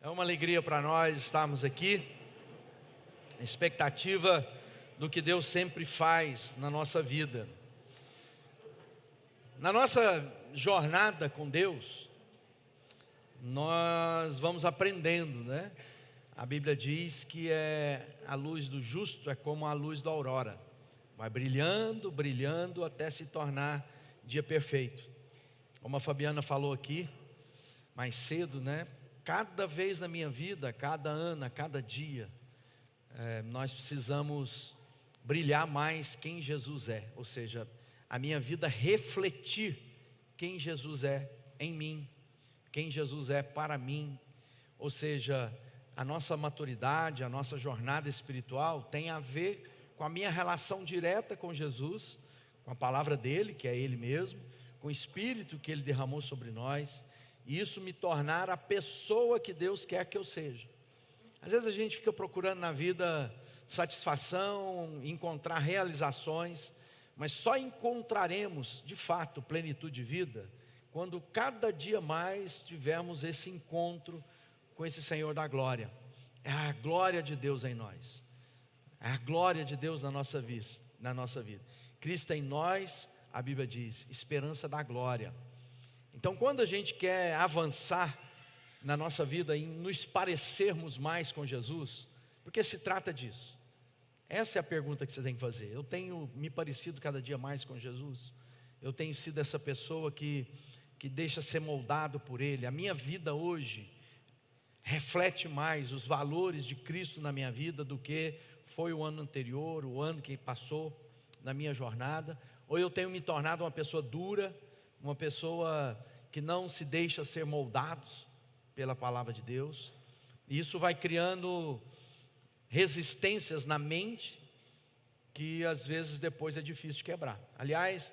É uma alegria para nós estarmos aqui, expectativa do que Deus sempre faz na nossa vida. Na nossa jornada com Deus, nós vamos aprendendo, né? A Bíblia diz que a luz do justo é como a luz da aurora, vai brilhando, brilhando até se tornar dia perfeito. Como a Fabiana falou aqui mais cedo, né? Cada vez na minha vida, cada ano, cada dia, nós precisamos brilhar mais quem Jesus é. Ou seja, a minha vida refletir quem Jesus é em mim, quem Jesus é para mim. Ou seja, a nossa maturidade, a nossa jornada espiritual tem a ver com a minha relação direta com Jesus, com a palavra dele, que é ele mesmo, com o Espírito que ele derramou sobre nós, e isso me tornar a pessoa que Deus quer que eu seja. Às vezes a gente fica procurando na vida satisfação, encontrar realizações, mas só encontraremos de fato plenitude de vida quando cada dia mais tivermos esse encontro com esse Senhor da glória. É a glória de Deus em nós, é a glória de Deus na nossa vida. Cristo em nós, a Bíblia diz, esperança da glória. Então, quando a gente quer avançar na nossa vida em nos parecermos mais com Jesus, porque se trata disso. Essa é a pergunta que você tem que fazer. Eu tenho me parecido cada dia mais com Jesus? Eu tenho sido essa pessoa que deixa ser moldado por Ele? A minha vida hoje reflete mais os valores de Cristo na minha vida do que foi o ano anterior, o ano que passou na minha jornada? Ou eu tenho me tornado uma pessoa dura, uma pessoa que não se deixa ser moldados pela palavra de Deus? E isso vai criando resistências na mente que às vezes depois é difícil de quebrar. Aliás,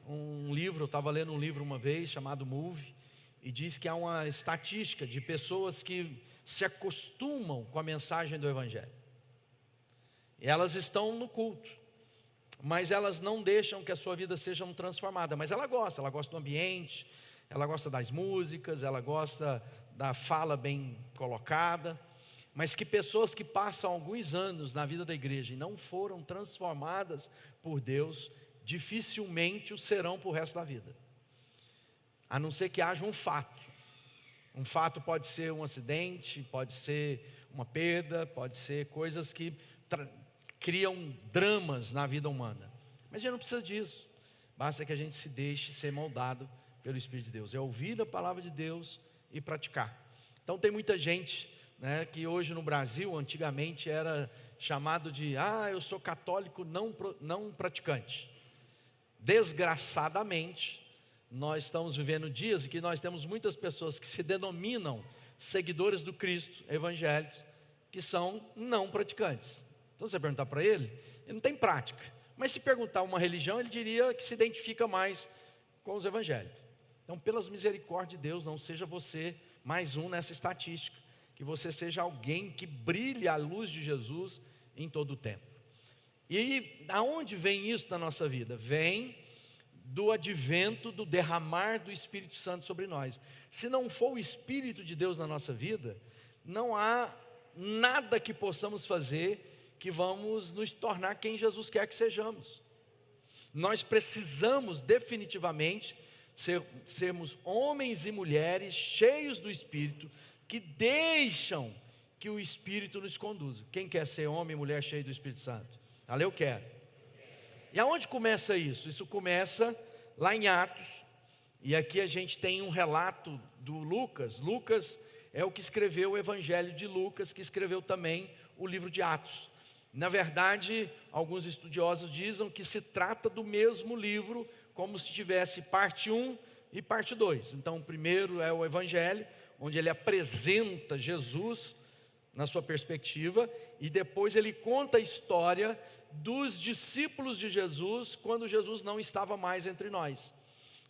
eu estava lendo um livro uma vez chamado Move, e diz que há uma estatística de pessoas que se acostumam com a mensagem do Evangelho. Elas estão no culto, mas elas não deixam que a sua vida seja transformada. Mas ela gosta do ambiente, ela gosta das músicas, ela gosta da fala bem colocada. Mas que pessoas que passam alguns anos na vida da igreja e não foram transformadas por Deus, dificilmente o serão por resto da vida. A não ser que haja um fato. Um fato pode ser um acidente, pode ser uma perda, pode ser coisas que criam dramas na vida humana. Mas a gente não precisa disso. Basta que a gente se deixe ser moldado pelo Espírito de Deus. É ouvir a palavra de Deus e praticar. Então tem muita gente, né, que hoje no Brasil, antigamente era chamado de eu sou católico não praticante. Desgraçadamente, nós estamos vivendo dias em que nós temos muitas pessoas que se denominam seguidores do Cristo, evangélicos, que são não praticantes. Então você perguntar para ele não tem prática. Mas se perguntar uma religião, ele diria que se identifica mais com os evangélicos. Então, pelas misericórdias de Deus, não seja você mais um nessa estatística. Que você seja alguém que brilhe a luz de Jesus em todo o tempo. E aonde vem isso na nossa vida? Vem do advento, do derramar do Espírito Santo sobre nós. Se não for o Espírito de Deus na nossa vida, não há nada que possamos fazer que vamos nos tornar quem Jesus quer que sejamos. Nós precisamos definitivamente sermos homens e mulheres cheios do Espírito, que deixam que o Espírito nos conduza. Quem quer ser homem e mulher cheio do Espírito Santo? Eu quero. E aonde começa isso? Isso começa lá em Atos. E aqui a gente tem um relato do Lucas. Lucas é o que escreveu o Evangelho de Lucas, que escreveu também o livro de Atos. Na verdade, alguns estudiosos dizem que se trata do mesmo livro, como se tivesse parte 1 e parte 2. Então, o primeiro é o Evangelho, onde ele apresenta Jesus na sua perspectiva, e depois ele conta a história dos discípulos de Jesus, quando Jesus não estava mais entre nós.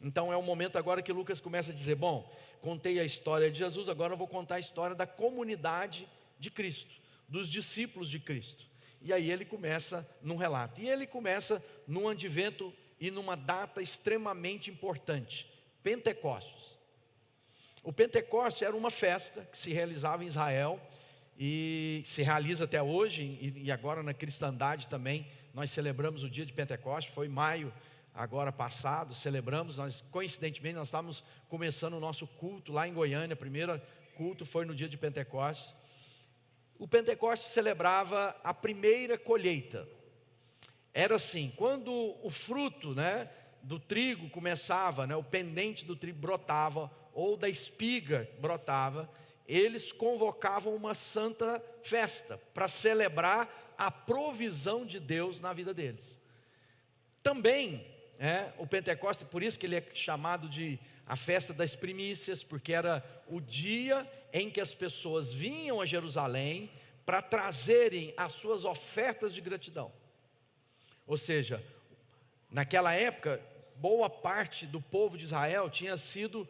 Então é o momento agora que Lucas começa a dizer, contei a história de Jesus, agora eu vou contar a história da comunidade de Cristo, dos discípulos de Cristo. E aí ele começa num relato, e ele começa num advento e numa data extremamente importante, Pentecostes. O Pentecoste era uma festa que se realizava em Israel e se realiza até hoje, e agora na cristandade também. Nós celebramos o dia de Pentecoste, foi em maio agora passado, celebramos. Coincidentemente, nós estávamos começando o nosso culto lá em Goiânia. O primeiro culto foi no dia de Pentecostes. O Pentecoste celebrava a primeira colheita. Era assim, quando o fruto, do trigo começava, o pendente do trigo brotava, ou da espiga brotava, eles convocavam uma santa festa para celebrar a provisão de Deus na vida deles. Também, o Pentecoste, por isso que ele é chamado de a festa das primícias, porque era o dia em que as pessoas vinham a Jerusalém para trazerem as suas ofertas de gratidão. Ou seja, naquela época, boa parte do povo de Israel tinha sido,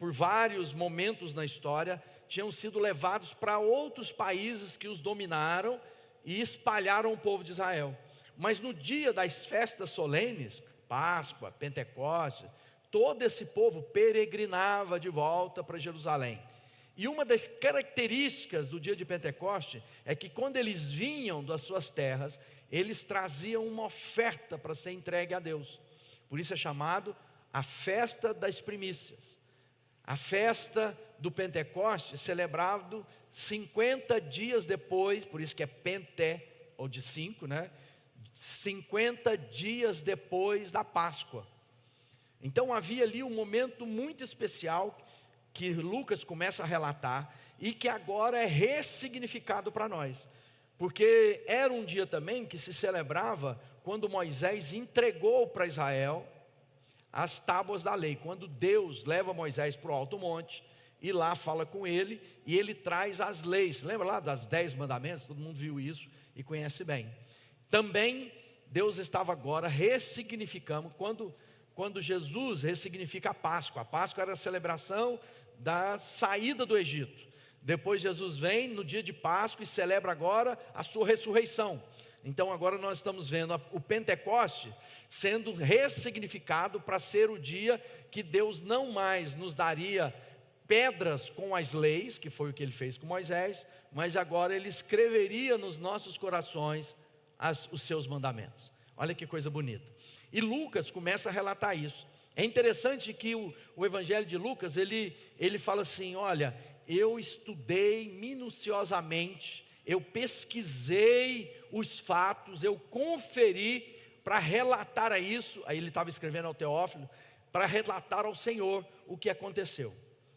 por vários momentos na história, tinham sido levados para outros países que os dominaram e espalharam o povo de Israel. Mas no dia das festas solenes, Páscoa, Pentecostes, todo esse povo peregrinava de volta para Jerusalém. E uma das características do dia de Pentecoste é que quando eles vinham das suas terras, eles traziam uma oferta para ser entregue a Deus. Por isso é chamado a festa das primícias. A festa do Pentecoste, celebrado 50 dias depois, por isso que é Penté, ou de 5, 50 dias depois da Páscoa. Então havia ali um momento muito especial que Lucas começa a relatar e que agora é ressignificado para nós. Porque era um dia também que se celebrava quando Moisés entregou para Israel as tábuas da lei. Quando Deus leva Moisés para o alto monte e lá fala com ele, e ele traz as leis. Lembra lá das 10 mandamentos? Todo mundo viu isso e conhece bem. Também Deus estava agora ressignificando, quando Jesus ressignifica a Páscoa. A Páscoa era a celebração da saída do Egito. Depois Jesus vem no dia de Páscoa e celebra agora a sua ressurreição. Então agora nós estamos vendo o Pentecoste sendo ressignificado para ser o dia que Deus não mais nos daria pedras com as leis, que foi o que ele fez com Moisés, mas agora ele escreveria nos nossos corações os seus mandamentos. Olha que coisa bonita. E Lucas começa a relatar isso. É interessante que o Evangelho de Lucas, ele fala assim, olha, eu estudei minuciosamente, eu pesquisei os fatos, eu conferi para relatar a isso, aí ele estava escrevendo ao Teófilo, para relatar ao Senhor o que aconteceu.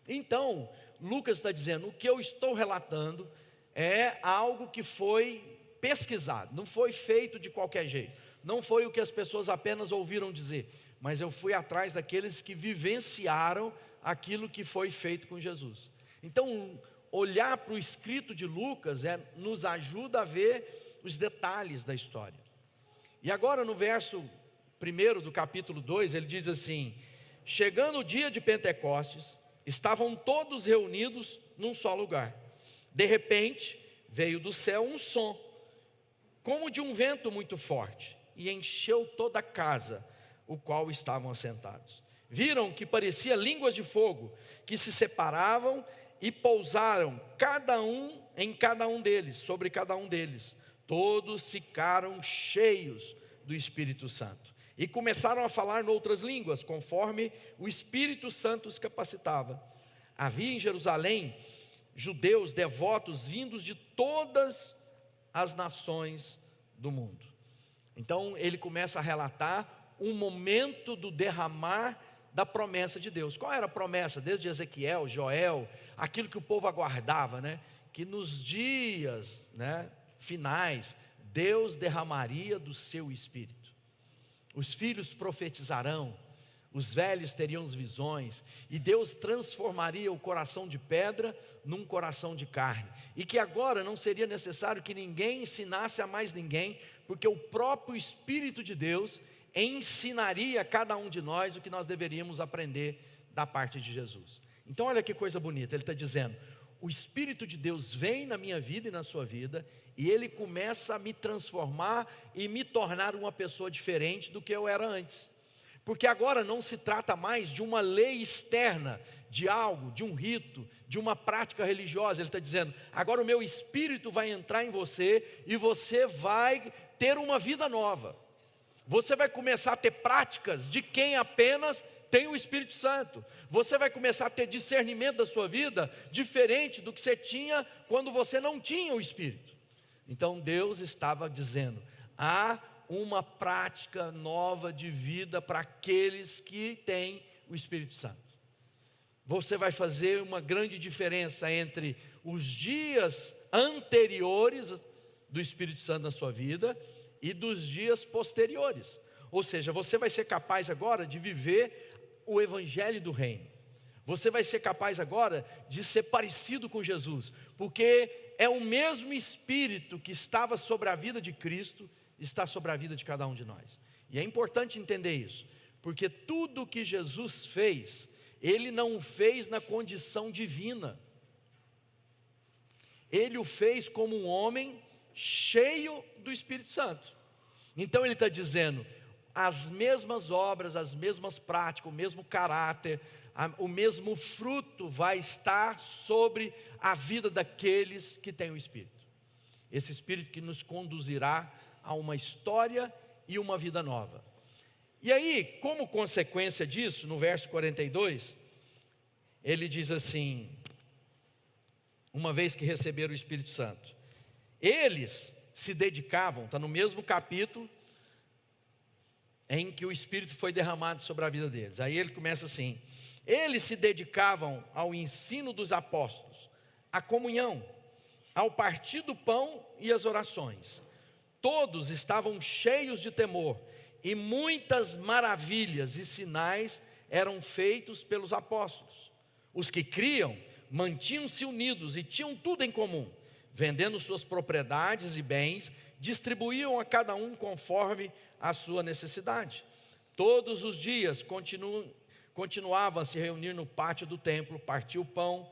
Então, Lucas está dizendo, o que eu estou relatando é algo que foi pesquisado, não foi feito de qualquer jeito, não foi o que as pessoas apenas ouviram dizer, mas eu fui atrás daqueles que vivenciaram aquilo que foi feito com Jesus. Então, olhar para o escrito de Lucas nos ajuda a ver os detalhes da história. E agora no verso 1 do capítulo 2, ele diz assim, chegando o dia de Pentecostes, estavam todos reunidos num só lugar. De repente, veio do céu um som, como de um vento muito forte, e encheu toda a casa, o qual estavam assentados. Viram que parecia línguas de fogo, que se separavam e pousaram em cada um deles, sobre cada um deles. Todos ficaram cheios do Espírito Santo e começaram a falar noutras línguas, conforme o Espírito Santo os capacitava. Havia em Jerusalém judeus devotos vindos de todas as nações do mundo. Então ele começa a relatar um momento do derramar da promessa de Deus. Qual era a promessa? Desde Ezequiel, Joel, aquilo que o povo aguardava, que nos dias finais, Deus derramaria do seu Espírito. Os filhos profetizarão, os velhos teriam visões, e Deus transformaria o coração de pedra num coração de carne, e que agora não seria necessário que ninguém ensinasse a mais ninguém, porque o próprio Espírito de Deus ensinaria a cada um de nós o que nós deveríamos aprender da parte de Jesus. Então olha que coisa bonita, ele está dizendo, o Espírito de Deus vem na minha vida e na sua vida, e ele começa a me transformar e me tornar uma pessoa diferente do que eu era antes. Porque agora não se trata mais de uma lei externa, de algo, de um rito, de uma prática religiosa. Ele está dizendo, agora o meu Espírito vai entrar em você e você vai ter uma vida nova. Você vai começar a ter práticas de quem apenas tem o Espírito Santo. Você vai começar a ter discernimento da sua vida diferente do que você tinha quando você não tinha o Espírito. Então Deus estava dizendo, há uma prática nova de vida para aqueles que têm o Espírito Santo. Você vai fazer uma grande diferença entre os dias anteriores do Espírito Santo na sua vida e dos dias posteriores. Ou seja, você vai ser capaz agora de viver o Evangelho do Reino. Você vai ser capaz agora de ser parecido com Jesus, porque é o mesmo Espírito que estava sobre a vida de Cristo, está sobre a vida de cada um de nós. E é importante entender isso, porque tudo que Jesus fez, Ele não o fez na condição divina. Ele o fez como um homem cheio do Espírito Santo. Então Ele está dizendo, as mesmas obras, as mesmas práticas, o mesmo caráter, o mesmo fruto vai estar sobre a vida daqueles que têm o Espírito. Esse Espírito que nos conduzirá a uma história e uma vida nova. E aí, como consequência disso, no verso 42, ele diz assim, uma vez que receberam o Espírito Santo, eles se dedicavam, está no mesmo capítulo, em que o Espírito foi derramado sobre a vida deles. Aí ele começa assim, eles se dedicavam ao ensino dos apóstolos, à comunhão, ao partir do pão e às orações. Todos estavam cheios de temor, e muitas maravilhas e sinais eram feitos pelos apóstolos. Os que criam mantinham-se unidos e tinham tudo em comum, vendendo suas propriedades e bens, distribuíam a cada um conforme a sua necessidade. Todos os dias continuavam a se reunir no pátio do templo, partir o pão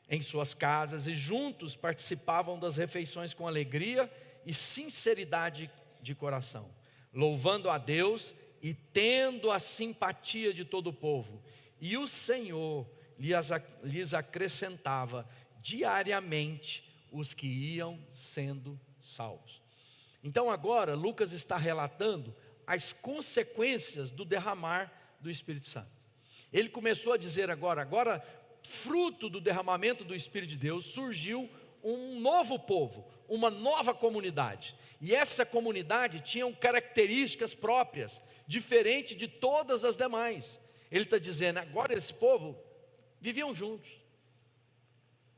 em suas casas e juntos participavam das refeições com alegria e sinceridade de coração, louvando a Deus e tendo a simpatia de todo o povo. E o Senhor lhes acrescentava diariamente os que iam sendo salvos. Então agora Lucas está relatando as consequências do derramar do Espírito Santo. Ele começou a dizer agora fruto do derramamento do Espírito de Deus, surgiu um novo povo, uma nova comunidade. E essa comunidade tinha características próprias, diferente de todas as demais. Ele está dizendo, agora esse povo viviam juntos.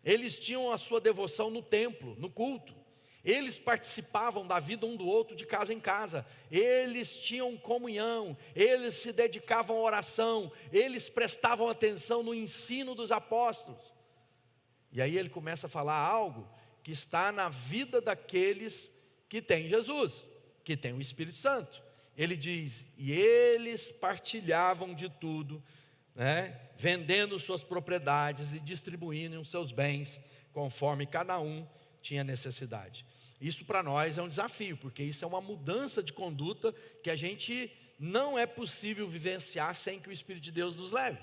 Eles tinham a sua devoção no templo, no culto. Eles participavam da vida um do outro de casa em casa. Eles tinham comunhão, eles se dedicavam à oração, eles prestavam atenção no ensino dos apóstolos. E aí ele começa a falar algo que está na vida daqueles que têm Jesus, que têm o Espírito Santo. Ele diz, e eles partilhavam de tudo, vendendo suas propriedades e distribuindo os seus bens, conforme cada um tinha necessidade. Isso para nós é um desafio, porque isso é uma mudança de conduta que a gente não é possível vivenciar sem que o Espírito de Deus nos leve.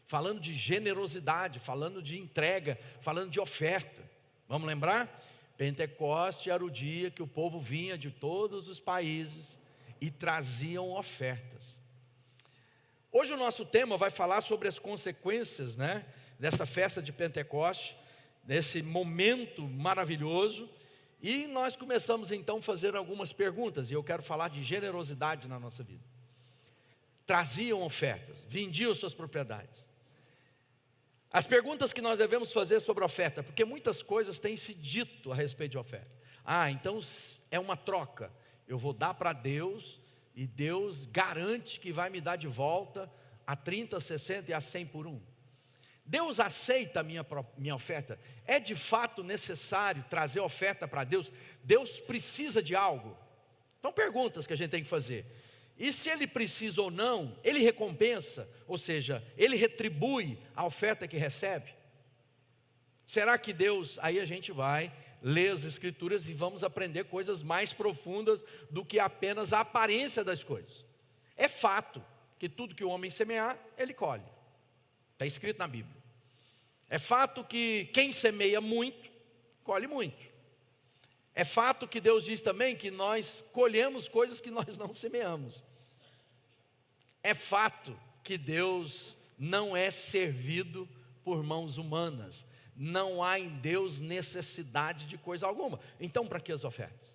Falando de generosidade, falando de entrega, falando de oferta. Vamos lembrar? Pentecoste era o dia que o povo vinha de todos os países e traziam ofertas. Hoje o nosso tema vai falar sobre as consequências, dessa festa de Pentecoste, desse momento maravilhoso. E nós começamos então a fazer algumas perguntas, e eu quero falar de generosidade na nossa vida. Traziam ofertas, vendiam suas propriedades. As perguntas que nós devemos fazer sobre a oferta, porque muitas coisas têm se dito a respeito de oferta. Então é uma troca, eu vou dar para Deus, e Deus garante que vai me dar de volta a 30, 60 e a 100 por um. Deus aceita a minha oferta? É de fato necessário trazer oferta para Deus? Deus precisa de algo? São perguntas que a gente tem que fazer. E se Ele precisa ou não, Ele recompensa, ou seja, Ele retribui a oferta que recebe? Será que Deus, aí a gente vai ler as Escrituras e vamos aprender coisas mais profundas do que apenas a aparência das coisas. É fato que tudo que o homem semear, ele colhe. Está escrito na Bíblia. É fato que quem semeia muito, colhe muito. É fato que Deus diz também que nós colhemos coisas que nós não semeamos. É fato que Deus não é servido por mãos humanas. Não há em Deus necessidade de coisa alguma. Então, para que as ofertas?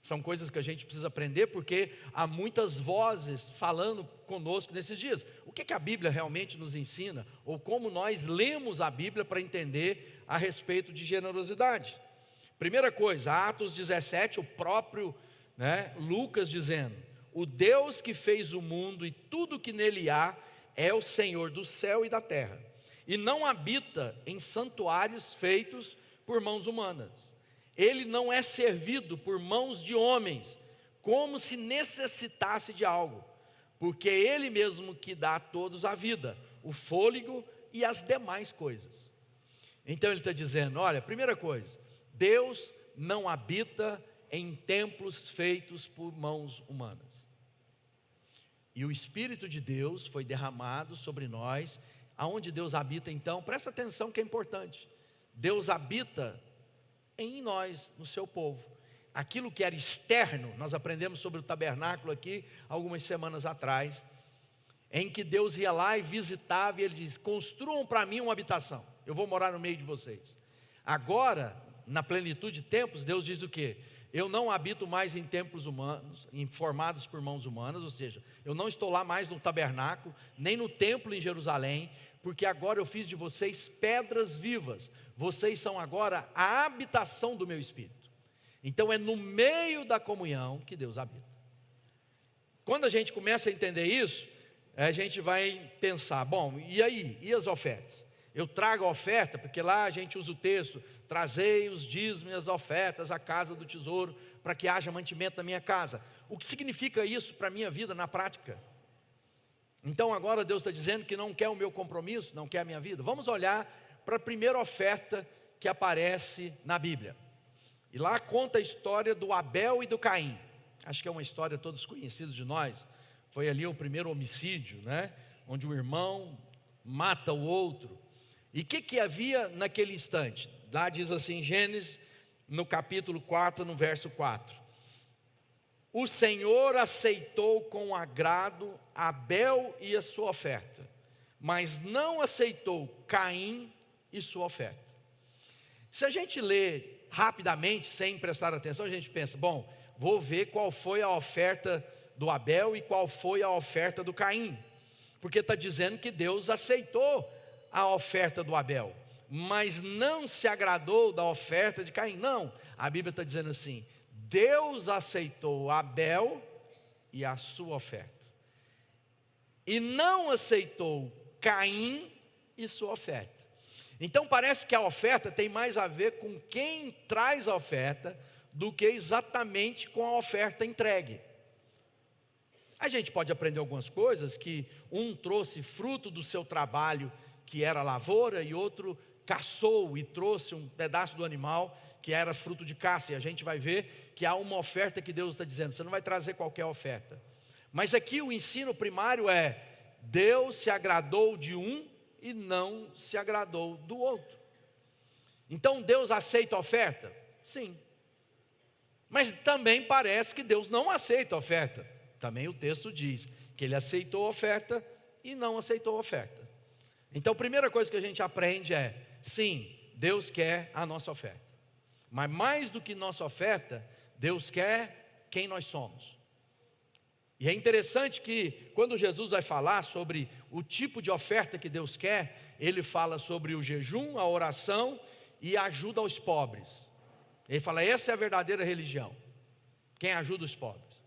São coisas que a gente precisa aprender, porque há muitas vozes falando conosco nesses dias. O que a Bíblia realmente nos ensina? Ou como nós lemos a Bíblia para entender a respeito de generosidade? Primeira coisa, Atos 17, o próprio Lucas dizendo: o Deus que fez o mundo e tudo que nele há é o Senhor do céu e da terra, e não habita em santuários feitos por mãos humanas. Ele não é servido por mãos de homens, como se necessitasse de algo, porque é Ele mesmo que dá a todos a vida, o fôlego e as demais coisas. Então ele está dizendo, olha, primeira coisa, Deus não habita em templos feitos por mãos humanas. E o Espírito de Deus foi derramado sobre nós. Aonde Deus habita então? Presta atenção que é importante. Deus habita em nós, no seu povo. Aquilo que era externo, nós aprendemos sobre o tabernáculo aqui algumas semanas atrás, em que Deus ia lá e visitava, e Ele diz, construam para mim uma habitação, eu vou morar no meio de vocês. Agora, na plenitude de tempos, Deus diz o quê? Eu não habito mais em templos humanos, formados por mãos humanas, ou seja, eu não estou lá mais no tabernáculo, nem no templo em Jerusalém, porque agora eu fiz de vocês pedras vivas, vocês são agora a habitação do meu Espírito. Então é no meio da comunhão que Deus habita. Quando a gente começa a entender isso, a gente vai pensar, bom, e aí? E as ofertas? Eu trago a oferta, porque lá a gente usa o texto, trazei os dízimos e as ofertas à casa do tesouro, para que haja mantimento na minha casa. O que significa isso para a minha vida na prática? Então agora Deus está dizendo que não quer o meu compromisso, não quer a minha vida. Vamos olhar para a primeira oferta que aparece na Bíblia. E lá conta a história do Abel e do Caim. Acho que é uma história todos conhecidos de nós. Foi ali o primeiro homicídio, onde o irmão mata o outro. E o que havia naquele instante? Lá diz assim, Gênesis, no capítulo 4, no verso 4. O Senhor aceitou com agrado Abel e a sua oferta, mas não aceitou Caim e sua oferta. Se a gente lê rapidamente, sem prestar atenção, a gente pensa, bom, vou ver qual foi a oferta do Abel e qual foi a oferta do Caim, porque está dizendo que Deus aceitou a oferta do Abel, mas não se agradou da oferta de Caim. Não, a Bíblia está dizendo assim, Deus aceitou Abel e a sua oferta, e não aceitou Caim e sua oferta. Então parece que a oferta tem mais a ver com quem traz a oferta, do que exatamente com a oferta entregue. A gente pode aprender algumas coisas, que um trouxe fruto do seu trabalho, que era a lavoura, e outro caçou e trouxe um pedaço do animal, que era fruto de caça. E a gente vai ver que há uma oferta que Deus está dizendo, você não vai trazer qualquer oferta. Mas aqui o ensino primário é, Deus se agradou de um e não se agradou do outro. Então Deus aceita a oferta? Sim. Mas também parece que Deus não aceita a oferta. Também o texto diz que Ele aceitou a oferta e não aceitou a oferta. Então a primeira coisa que a gente aprende é, sim, Deus quer a nossa oferta. Mas mais do que nossa oferta, Deus quer quem nós somos. E é interessante que quando Jesus vai falar sobre o tipo de oferta que Deus quer, Ele fala sobre o jejum, a oração e a ajuda aos pobres. Ele fala, essa é a verdadeira religião, quem ajuda os pobres.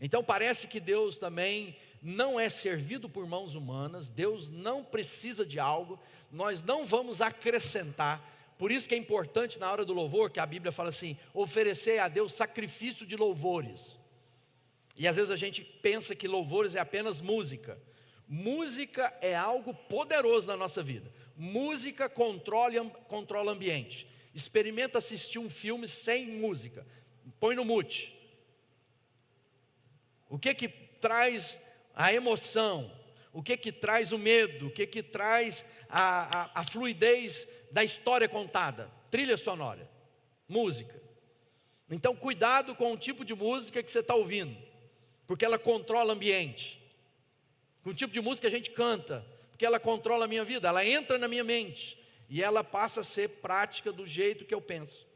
Então parece que Deus também não é servido por mãos humanas, Deus não precisa de algo, nós não vamos acrescentar. Por isso que é importante na hora do louvor, que a Bíblia fala assim, oferecer a Deus sacrifício de louvores. E às vezes a gente pensa que louvores é apenas música. Música é algo poderoso na nossa vida. Música controla ambiente. Experimenta assistir um filme sem música. Põe no mute. O que traz a emoção, o que traz o medo, o que traz a fluidez da história contada? Trilha sonora, música. Então cuidado com o tipo de música que você está ouvindo, porque ela controla o ambiente. Com o tipo de música a gente canta, porque ela controla a minha vida, ela entra na minha mente, e ela passa a ser prática do jeito que eu penso.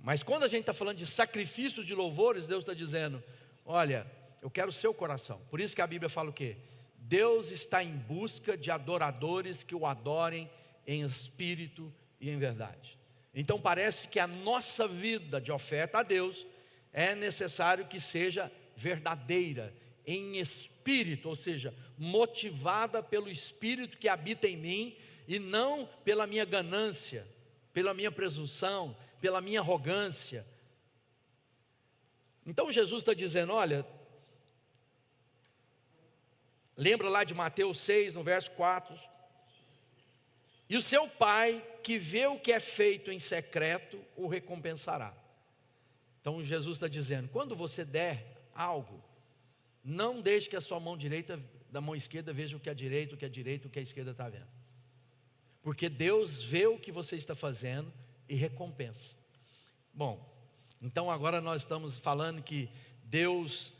Mas quando a gente está falando de sacrifícios de louvores, Deus está dizendo, olha, eu quero o seu coração. Por isso que a Bíblia fala o quê? Deus está em busca de adoradores que o adorem em espírito e em verdade. Então parece que a nossa vida de oferta a Deus é necessário que seja verdadeira, em espírito, ou seja, motivada pelo Espírito que habita em mim, e não pela minha ganância, pela minha presunção, pela minha arrogância. Então Jesus está dizendo, olha, lembra lá de Mateus 6, no verso 4, e o seu pai que vê o que é feito em secreto, o recompensará. Então Jesus está dizendo, quando você der algo, não deixe que a sua mão direita da mão esquerda veja o que é direito, o que é direito, o que a esquerda está vendo. Porque Deus vê o que você está fazendo e recompensa. Bom, então agora nós estamos falando que Deus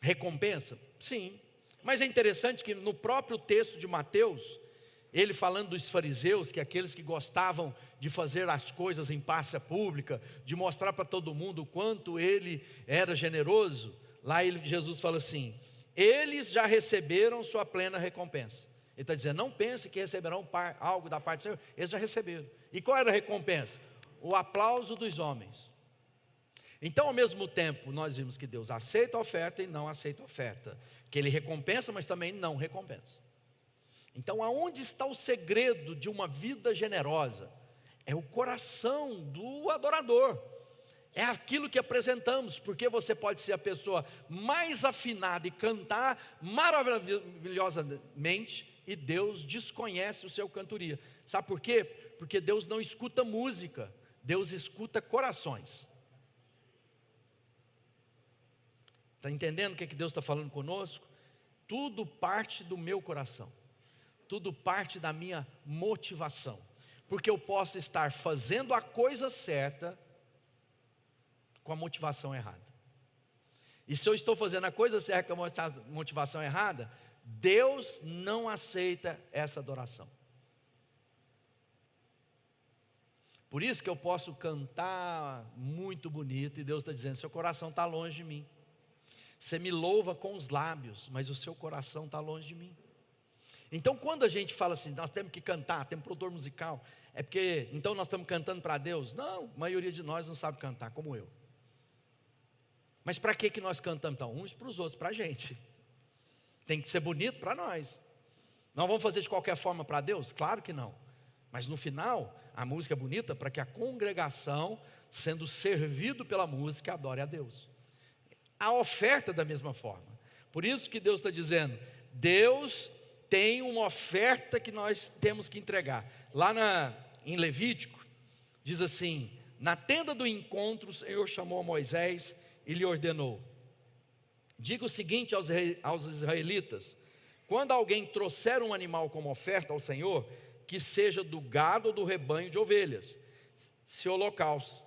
recompensa? Sim. Mas é interessante que no próprio texto de Mateus, ele falando dos fariseus, que é aqueles que gostavam de fazer as coisas em praça pública, de mostrar para todo mundo o quanto ele era generoso, lá Jesus fala assim, eles já receberam sua plena recompensa. Ele está dizendo, não pense que receberão algo da parte do Senhor, eles já receberam. E qual era a recompensa? O aplauso dos homens. Então, ao mesmo tempo, nós vimos que Deus aceita a oferta e não aceita a oferta, que Ele recompensa, mas também não recompensa. Então, aonde está o segredo de uma vida generosa? É o coração do adorador, é aquilo que apresentamos, porque você pode ser a pessoa mais afinada e cantar maravilhosamente, e Deus desconhece o seu cantoria. Sabe por quê? Porque Deus não escuta música, Deus escuta corações. Está entendendo o que Deus está falando conosco? Tudo parte do meu coração, tudo parte da minha motivação, porque eu posso estar fazendo a coisa certa com a motivação errada. E se eu estou fazendo a coisa certa com a motivação errada, Deus não aceita essa adoração. Por isso que eu posso cantar muito bonito e Deus está dizendo, seu coração está longe de mim. Você me louva com os lábios, mas o seu coração está longe de mim. Então quando a gente fala assim, nós temos que cantar, temos produtor musical, é porque então nós estamos cantando para Deus? Não, a maioria de nós não sabe cantar, como eu. Mas para que nós cantamos então? Uns para os outros, para a gente. Tem que ser bonito para nós. Nós vamos fazer de qualquer forma para Deus? Claro que não. Mas no final, a música é bonita para que a congregação, sendo servido pela música, adore a Deus. A oferta da mesma forma. Por isso que Deus está dizendo, Deus tem uma oferta que nós temos que entregar. Lá em Levítico, diz assim, na tenda do encontro, o Senhor chamou a Moisés e lhe ordenou, diga o seguinte aos israelitas, quando alguém trouxer um animal como oferta ao Senhor, que seja do gado ou do rebanho de ovelhas, se holocausto,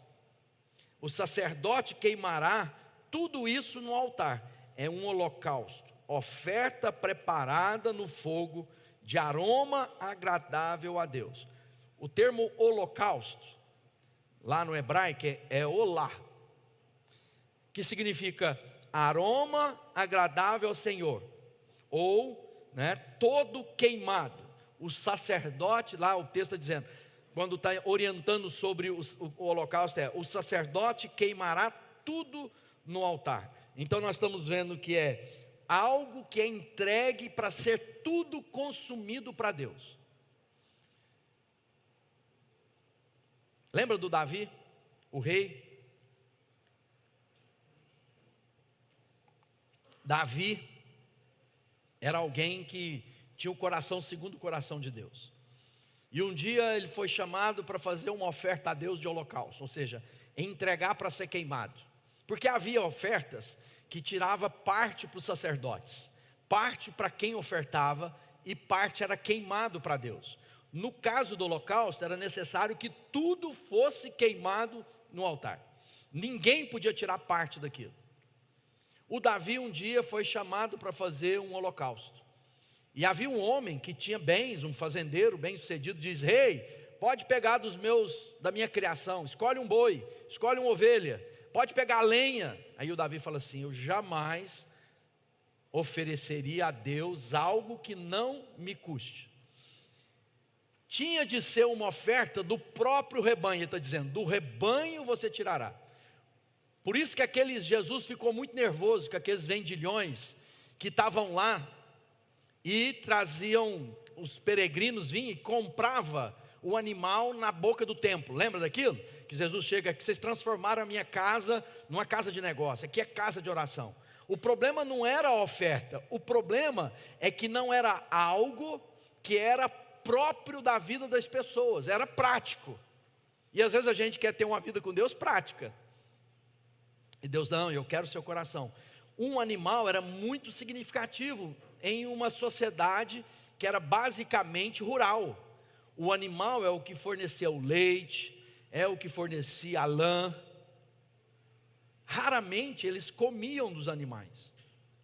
o sacerdote queimará tudo isso no altar, é um holocausto, oferta preparada no fogo, de aroma agradável a Deus. O termo holocausto, lá no hebraico é olá, que significa aroma agradável ao Senhor, ou todo queimado. O sacerdote, lá o texto está dizendo, quando está orientando sobre o holocausto, o sacerdote queimará tudo no altar. Então nós estamos vendo que é algo que é entregue para ser tudo consumido para Deus. Lembra do Davi, o rei? Davi era alguém que tinha o coração segundo o coração de Deus. E um dia ele foi chamado para fazer uma oferta a Deus de holocausto, ou seja, entregar para ser queimado. Porque havia ofertas que tirava parte para os sacerdotes, parte para quem ofertava e parte era queimado para Deus. No caso do holocausto, era necessário que tudo fosse queimado no altar. Ninguém podia tirar parte daquilo. O Davi um dia foi chamado para fazer um holocausto. E havia um homem que tinha bens, um fazendeiro bem sucedido, diz: rei, pode pegar da minha criação, escolhe um boi, escolhe uma ovelha, pode pegar lenha. Aí o Davi fala assim: eu jamais ofereceria a Deus algo que não me custe. Tinha de ser uma oferta do próprio rebanho. Ele está dizendo: do rebanho você tirará. Por isso que Jesus ficou muito nervoso com aqueles vendilhões que estavam lá e traziam, os peregrinos vinham e compravam o animal na boca do templo. Lembra daquilo? Que Jesus chega, que vocês transformaram a minha casa numa casa de negócio, aqui é casa de oração. O problema não era a oferta, o problema é que não era algo que era próprio da vida das pessoas, era prático. E às vezes a gente quer ter uma vida com Deus prática. E Deus: não, eu quero o seu coração. Um animal era muito significativo em uma sociedade que era basicamente rural. O animal é o que fornecia o leite, é o que fornecia a lã. Raramente eles comiam dos animais.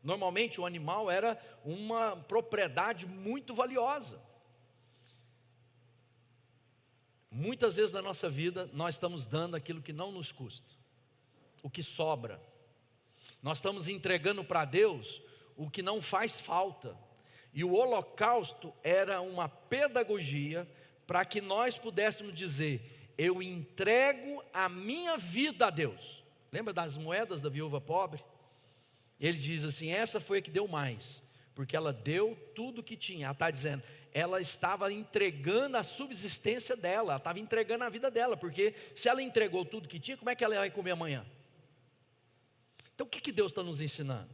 Normalmente o animal era uma propriedade muito valiosa. Muitas vezes na nossa vida nós estamos dando aquilo que não nos custa, o que sobra. Nós estamos entregando para Deus o que não faz falta. E o holocausto era uma pedagogia para que nós pudéssemos dizer: eu entrego a minha vida a Deus. Lembra das moedas da viúva pobre? Ele diz assim: essa foi a que deu mais, porque ela deu tudo o que tinha. Ela está dizendo, ela estava entregando a subsistência dela, ela estava entregando a vida dela, porque se ela entregou tudo que tinha, como é que ela vai comer amanhã? Então o que Deus está nos ensinando?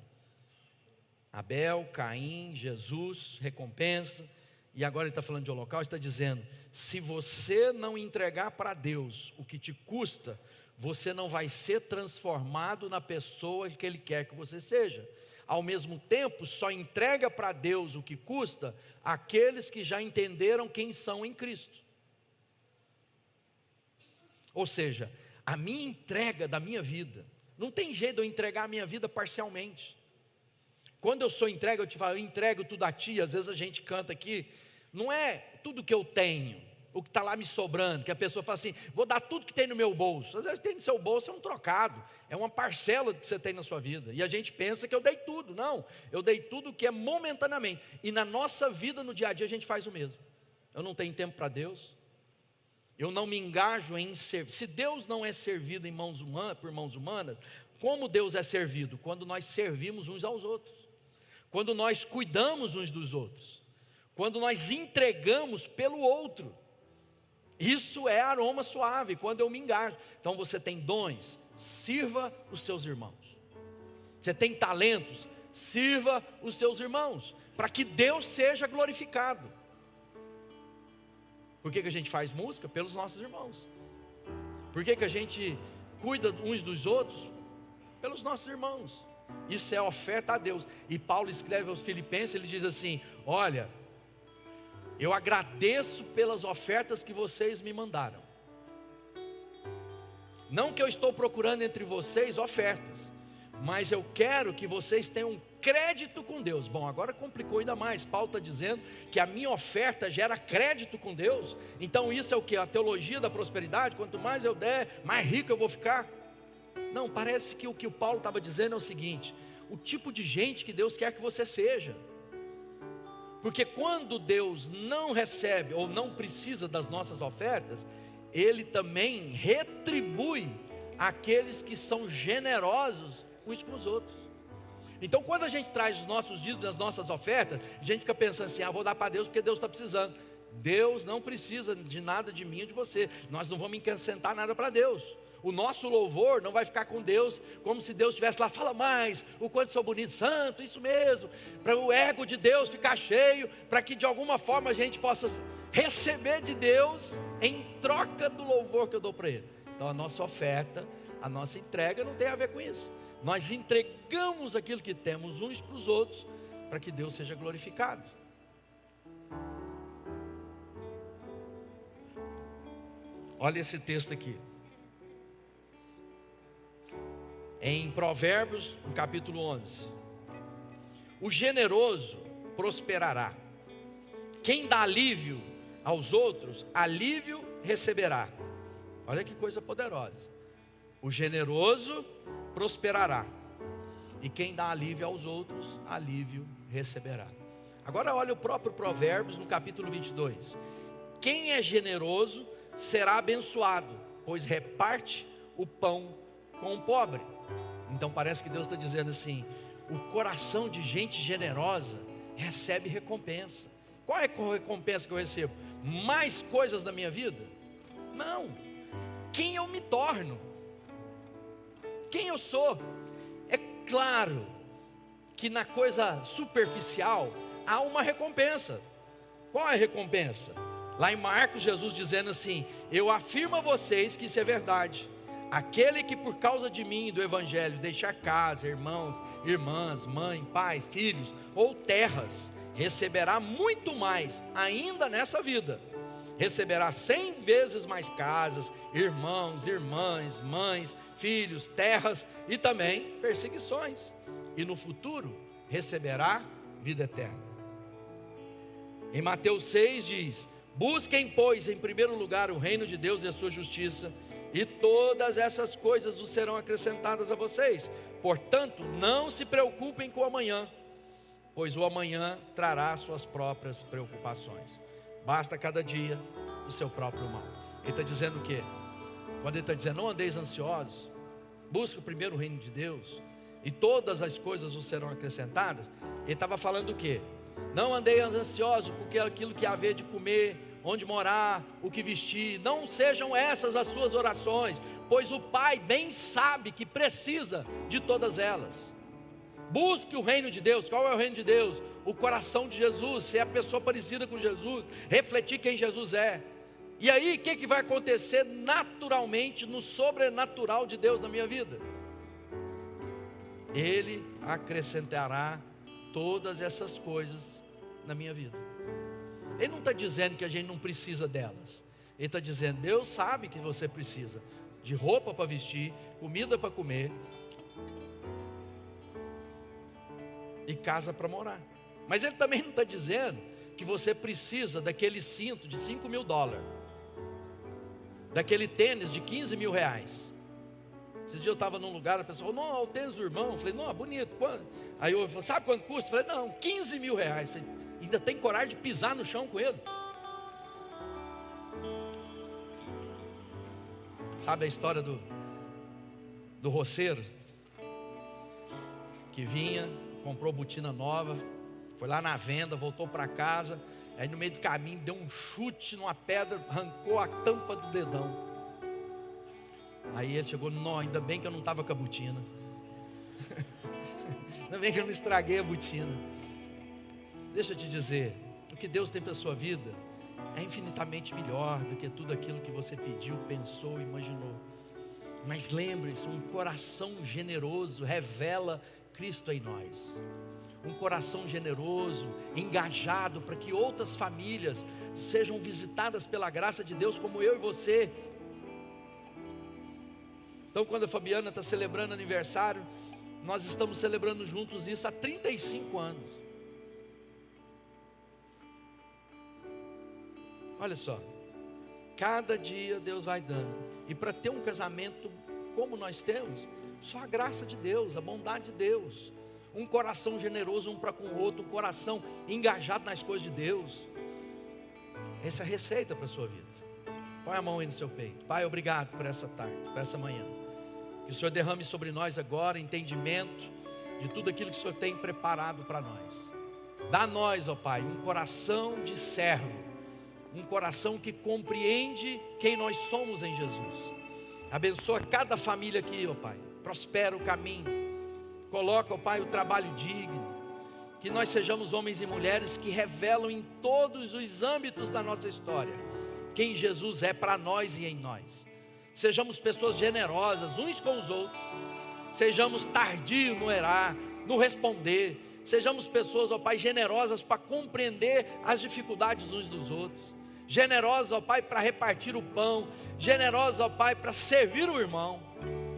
Abel, Caim, Jesus, recompensa. E agora ele está falando de holocausto, está dizendo: se você não entregar para Deus o que te custa, você não vai ser transformado na pessoa que Ele quer que você seja. Ao mesmo tempo, só entrega para Deus o que custa aqueles que já entenderam quem são em Cristo. Ou seja, a minha entrega da minha vida, não tem jeito de eu entregar a minha vida parcialmente. Quando eu sou entregue, eu te falo, eu entrego tudo a ti. Às vezes a gente canta aqui, não é tudo que eu tenho, o que está lá me sobrando, que a pessoa fala assim, vou dar tudo que tem no meu bolso. Às vezes tem no seu bolso, é um trocado, é uma parcela do que você tem na sua vida, e a gente pensa que eu dei tudo. Não, eu dei tudo que é momentaneamente. E na nossa vida, no dia a dia, a gente faz o mesmo. Eu não tenho tempo para Deus, eu não me engajo em servir. Se Deus não é servido por mãos humanas, como Deus é servido? Quando nós servimos uns aos outros, quando nós cuidamos uns dos outros, quando nós entregamos pelo outro. Isso é aroma suave, quando eu me engajo. Então você tem dons, sirva os seus irmãos. Você tem talentos, sirva os seus irmãos, para que Deus seja glorificado. Por que a gente faz música? Pelos nossos irmãos. Por que a gente cuida uns dos outros? Pelos nossos irmãos. Isso é oferta a Deus. E Paulo escreve aos Filipenses, ele diz assim, olha, eu agradeço pelas ofertas que vocês me mandaram. Não que eu estou procurando entre vocês ofertas, mas eu quero que vocês tenham crédito com Deus. Bom, agora complicou ainda mais. Paulo está dizendo que a minha oferta gera crédito com Deus. Então isso é o que? A teologia da prosperidade. Quanto mais eu der, mais rico eu vou ficar. Não, parece que o que o Paulo estava dizendo é o seguinte: o tipo de gente que Deus quer que você seja. Porque quando Deus não recebe ou não precisa das nossas ofertas, Ele também retribui aqueles que são generosos uns com os outros. Então quando a gente traz os nossos dízimos, as nossas ofertas, a gente fica pensando assim, vou dar para Deus porque Deus está precisando. Deus não precisa de nada de mim ou de você. Nós não vamos acrescentar nada para Deus. O nosso louvor não vai ficar com Deus como se Deus estivesse lá, fala mais, o quanto sou bonito, santo, isso mesmo, para o ego de Deus ficar cheio, para que de alguma forma a gente possa receber de Deus em troca do louvor que eu dou para Ele. Então a nossa oferta A nossa entrega não tem a ver com isso. Nós entregamos aquilo que temos uns para os outros, para que Deus seja glorificado. Olha esse texto aqui. Em Provérbios, no capítulo 11. O generoso prosperará. Quem dá alívio aos outros, alívio receberá. Olha que coisa poderosa. O generoso prosperará. E quem dá alívio aos outros, alívio receberá. Agora olha o próprio Provérbios no capítulo 22. Quem é generoso será abençoado, pois reparte o pão com o pobre. Então parece que Deus está dizendo assim: o coração de gente generosa recebe recompensa. Qual é a recompensa que eu recebo? Mais coisas da minha vida? Não. Quem eu me torno? Quem eu sou? É claro que na coisa superficial há uma recompensa. Qual é a recompensa? Lá em Marcos, Jesus dizendo assim: eu afirmo a vocês que isso é verdade. Aquele que por causa de mim e do evangelho deixar casa, irmãos, irmãs, mãe, pai, filhos ou terras, receberá muito mais ainda nessa vida. Receberá 100 vezes mais casas, irmãos, irmãs, mães, filhos, terras e também perseguições. E no futuro receberá vida eterna. Em Mateus 6 diz: busquem, pois, em primeiro lugar o reino de Deus e a sua justiça, e todas essas coisas vos serão acrescentadas a vocês. Portanto, não se preocupem com o amanhã, pois o amanhã trará suas próprias preocupações. Basta cada dia o seu próprio mal. Ele está dizendo o quê? Quando ele está dizendo: não andeis ansiosos, busque o primeiro o reino de Deus, e todas as coisas vos serão acrescentadas. Ele estava falando o quê? Não andeis ansiosos, porque aquilo que haver de comer, onde morar, o que vestir, não sejam essas as suas orações, pois o Pai bem sabe que precisa de todas elas. Busque o reino de Deus. Qual é o reino de Deus? O coração de Jesus, ser a pessoa parecida com Jesus, refletir quem Jesus é. E aí o que vai acontecer naturalmente no sobrenatural de Deus na minha vida? Ele acrescentará todas essas coisas na minha vida. Ele não está dizendo que a gente não precisa delas. Ele está dizendo: Deus sabe que você precisa de roupa para vestir, comida para comer e casa para morar. Mas ele também não está dizendo que você precisa daquele cinto de $5.000, daquele tênis de R$15.000. Esses dias eu estava num lugar, a pessoa falou: não, é o tênis do irmão. Eu falei: não, é bonito. Quanto? Aí eu falei: sabe quanto custa? Eu falei: não, R$15.000. Eu falei: ainda tem coragem de pisar no chão com ele? Sabe a história do roceiro que vinha, comprou botina nova, foi lá na venda, voltou para casa, aí no meio do caminho deu um chute numa pedra, arrancou a tampa do dedão. Aí ele chegou: não, ainda bem que eu não estava com a botina. Ainda bem que eu não estraguei a botina. Deixa eu te dizer, o que Deus tem para a sua vida é infinitamente melhor do que tudo aquilo que você pediu, pensou, imaginou. Mas lembre-se, um coração generoso revela Cristo em nós. Um coração generoso, engajado para que outras famílias sejam visitadas pela graça de Deus, como eu e você. Então, quando a Fabiana está celebrando aniversário, nós estamos celebrando juntos isso há 35 anos. Olha só, cada dia Deus vai dando. E para ter um casamento como nós temos, só a graça de Deus, a bondade de Deus. Um coração generoso um para com o outro, um coração engajado nas coisas de Deus. Essa é a receita para a sua vida. Põe a mão aí no seu peito. Pai, obrigado por essa tarde, por essa manhã. Que o Senhor derrame sobre nós agora entendimento de tudo aquilo que o Senhor tem preparado para nós. Dá a nós, ó Pai, um coração de servo, um coração que compreende quem nós somos em Jesus. Abençoa cada família aqui, ó Pai. Prospera o caminho. Coloca, ó Pai, o trabalho digno. Que nós sejamos homens e mulheres que revelam em todos os âmbitos da nossa história quem Jesus é para nós e em nós. Sejamos pessoas generosas uns com os outros. Sejamos tardios no errar, no responder. Sejamos pessoas, ó Pai, generosas para compreender as dificuldades uns dos outros. Generosas, ó Pai, para repartir o pão. Generosas, ó Pai, para servir o irmão.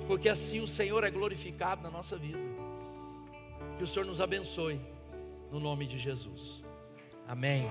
Porque assim o Senhor é glorificado na nossa vida. Que o Senhor nos abençoe, no nome de Jesus. Amém.